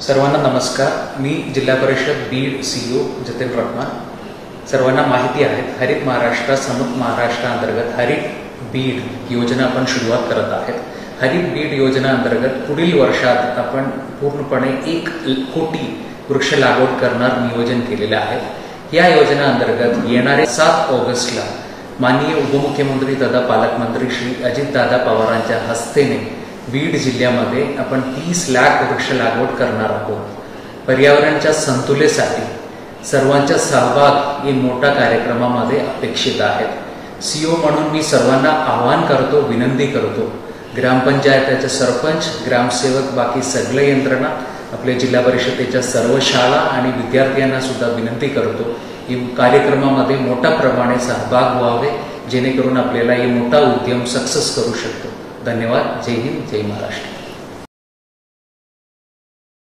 सर्वांना नमस्कार। मी जिल्हा परिषद बीड सीईओ जतीन रत्ना। सर्वांना माहिती आहे हरित महाराष्ट्र समृद्ध महाराष्ट्र अंतर्गत हरित बीड योजना आपण सुरुवात करत आहोत। हरित बीड योजना अंतर्गत पुढील वर्षात आपण पूर्णपणे 1 कोटी वृक्ष लागवड करणार नियोजन केलेले आहे। या योजना अंतर्गत येणारे 7 ऑगस्टला माननीय उपमुख्यमंत्री तथा पालकमंत्री श्री अजितदादा पवारांच्या हस्तेने बीड जिल्ह्यामध्ये आपण 30 लाख वृक्ष लागवड करणार आहोत। पर्यावरणाच्या संतुलनासाठी सर्वांचा सहभाग या मोठ्या कार्यक्रमामध्ये अपेक्षित आहे। सीईओ म्हणून मी सर्वांना आवाहन करतो, विनंती करतो, ग्रामपंचायतीचे सरपंच, ग्रामसेवक, बाकी सगळे यंत्रणा, आपल्या जिल्हा परिषदेच्या सर्व शाळा आणि विद्यार्थ्यांना सुद्धा विनंती करतो की कार्यक्रमामध्ये मोठ्या प्रमाणे सहभाग व्हावे, जेणेकरून आपल्याला हे मोठा उद्यम सक्सेस करू शकतो। धन्यवाद। जय हिंद, जय महाराष्ट्र।